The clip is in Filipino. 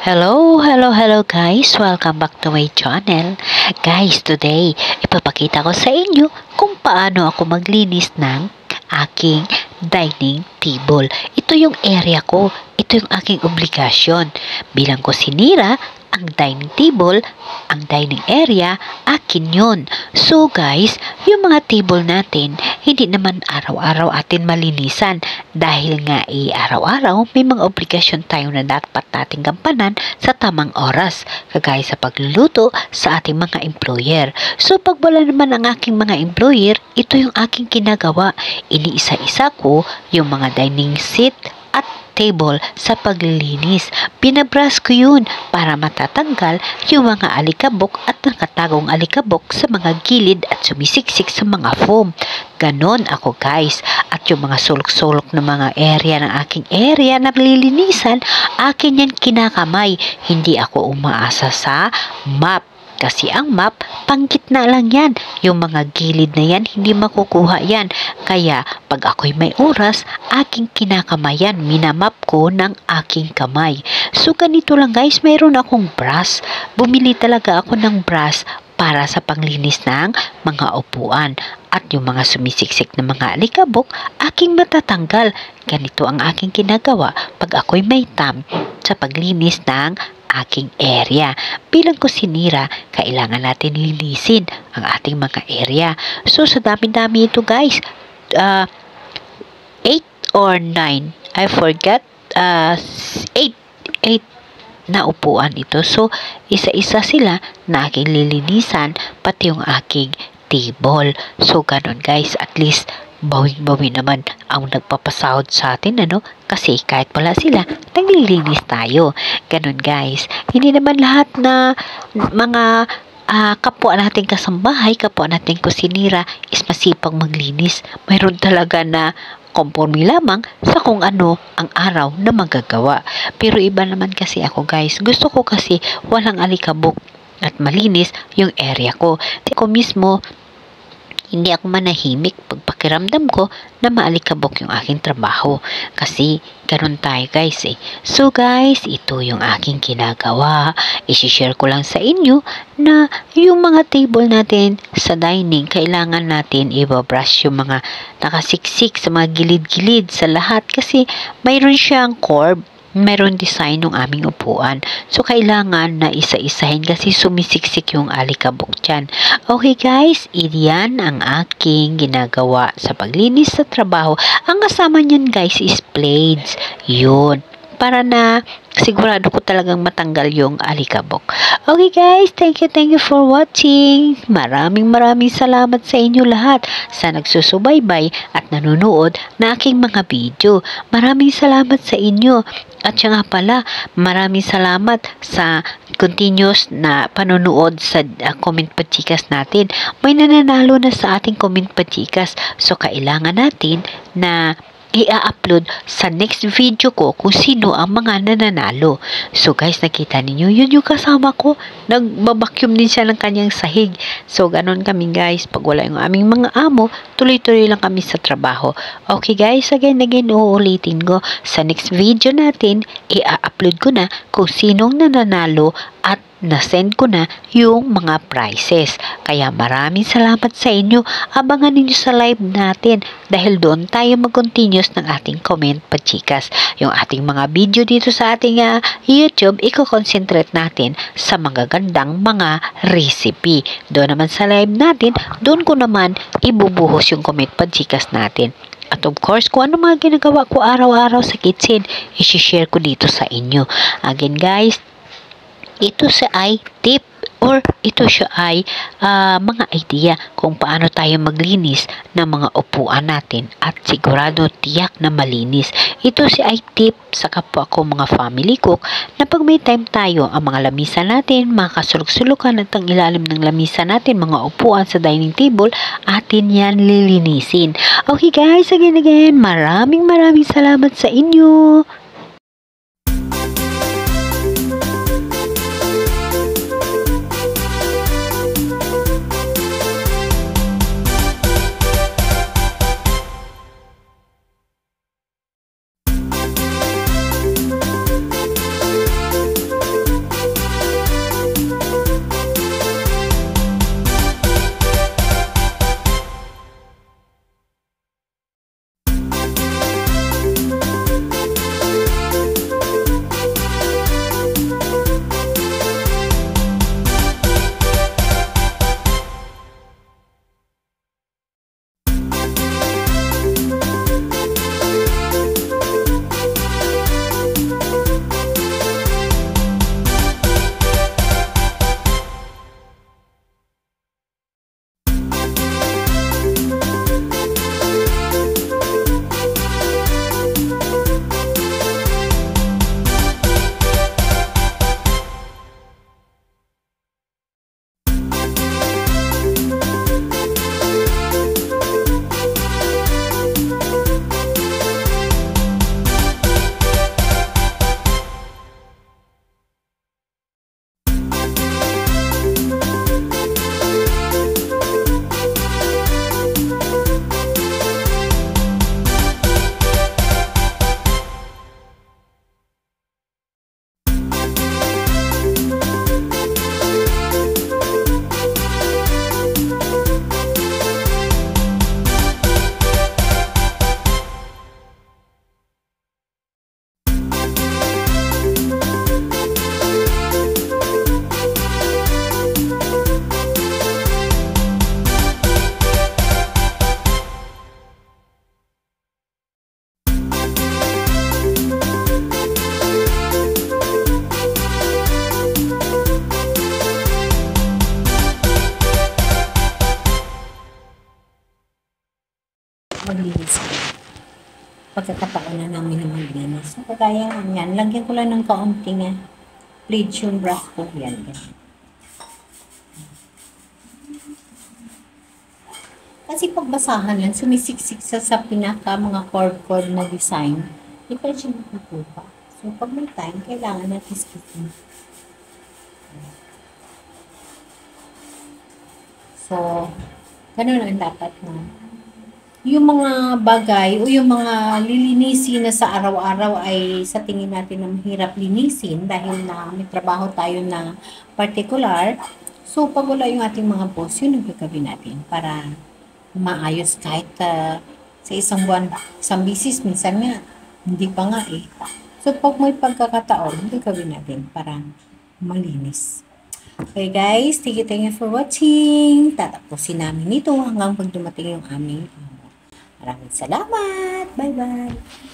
Hello guys! Welcome back to my channel. Guys, today, ipapakita ko sa inyo kung paano ako maglinis ng aking dining table. Ito yung area ko. Ito yung aking obligasyon. Bilang kusinira, ang dining table, ang dining area, akin yun. So guys, yung mga table natin, hindi naman araw-araw atin malinisan. Dahil nga araw-araw, may mga obligasyon tayo na dapat nating gampanan sa tamang oras. Kagaya sa pagluluto sa ating mga employer. So pag wala naman ang aking mga employer, ito yung aking ginagawa. Iniisa-isa ko yung mga dining seat at table sa paglilinis. Binabrush ko yun para matatanggal yung mga alikabok at nakatagong alikabok sa mga gilid at sumisiksik sa mga foam. Ganon ako guys. At yung mga sulok-sulok na mga area ng aking area na lilinisan, akin yan kinakamay. Hindi ako umaasa sa mop. Kasi ang map, panggitna lang yan. Yung mga gilid na yan, hindi makukuha yan. Kaya, pag ako'y may oras, aking kinakamayan. Minamap ko ng aking kamay. So, ganito lang guys, mayroon akong brush. Bumili talaga ako ng brush para sa panglinis ng mga upuan. At yung mga sumisiksik na mga alikabok, aking matatanggal. Ganito ang aking ginagawa pag ako'y may time sa paglinis ng aking area. Bilang kusinira, kailangan natin linisin ang ating mga area. So, sa dami-dami ito guys, 8 or 9, I forgot, 8 na upuan ito. So, isa-isa sila na aking lilinisan, pati yung aking table. So, ganon guys, at least bawing-bawi naman ang nagpapasahod sa atin, kasi kahit wala sila, naglilinis tayo. Ganon guys. Hindi naman lahat na mga kapwa nating kasambahay, kapwa nating kusinira is masipag maglinis. Mayroon talaga na konforme lamang sa kung ano ang araw na magagawa. Pero iba naman kasi ako guys. Gusto ko kasi walang alikabok at malinis yung area ko. Ako mismo, hindi ako manahimik pag pakiramdam ko na maalikabok yung aking trabaho. Kasi ganun tayo guys eh. So guys, ito yung aking ginagawa. I-share ko lang sa inyo na yung mga table natin sa dining, kailangan natin i-brush yung mga nakasiksik sa mga gilid-gilid sa lahat. Kasi mayroon siyang curve. Meron design ng aming upuan. So, kailangan na isa-isahin kasi sumisiksik yung alikabok dyan. Okay guys, iyan ang aking ginagawa sa paglinis sa trabaho. Ang kasama niyan guys is blades. Yun. Para na sigurado ko talagang matanggal yung alikabok. Okay guys, thank you for watching. Maraming salamat sa inyo lahat sa nagsusubaybay at nanonood na aking mga video. Maraming salamat sa inyo. At siya nga pala, maraming salamat sa continuous na panonood sa comment pachikas natin. May nananalo na sa ating comment pachikas. So, kailangan natin na i-upload sa next video ko kung sino ang mga nananalo. So guys, nakita ninyo, yun yung kasama ko. Nagbabacuum din siya ng kanyang sahig. So ganon kami guys. Pag wala yung aming mga amo, tuloy-tuloy lang kami sa trabaho. Okay guys, again, uulitin ko. Sa next video natin, i-upload ko na kung sinong nananalo at na-send ko na yung mga prizes. Kaya maraming salamat sa inyo. Abangan ninyo sa live natin dahil doon tayo mag-continuous ng ating comment pachikas. Yung ating mga video dito sa ating YouTube, i-concentrate natin sa mga gandang mga recipe. Doon naman sa live natin, doon ko naman ibubuhos yung comment pachikas natin. At of course, kung ano mga ginagawa ko araw-araw sa kitchen, i-share ko dito sa inyo. Again guys, ito siya ay tip or ito siya ay mga idea kung paano tayo maglinis ng mga upuan natin at sigurado tiyak na malinis. Ito siya ay tip sa kapwa ko mga family cook na pag may time tayo, ang mga lamisa natin, mga kasulok-sulukan at ang ilalim ng lamisa natin, mga upuan sa dining table, atin yan lilinisin. Okay guys, again, maraming salamat sa inyo. pagkakataon na namin na maglinis. So, kagaya nga yan, lagyan ko lang ng kaunting bleach yung brush ko. Yan. Kasi pagbasahan lang, sumisiksik sa pinaka mga cord na design. Di pa siya mapupupa. So, pag may time, kailangan natin skipping. So, ganun ang dapat na. Yung mga bagay o yung mga lilinisin na sa araw-araw ay sa tingin natin na mahirap linisin dahil na may trabaho tayo na particular. So, pag wala yung ating mga boss, yun ang gagawin natin para maayos kahit sa isang buwan, isang bisis, minsan nga, hindi pa nga eh. So, pag may pagkakataon, gagawin natin para malinis. Okay guys, thank you for watching. Tatapusin namin ito hanggang pag dumating yung aming Maraming salamat. Bye-bye.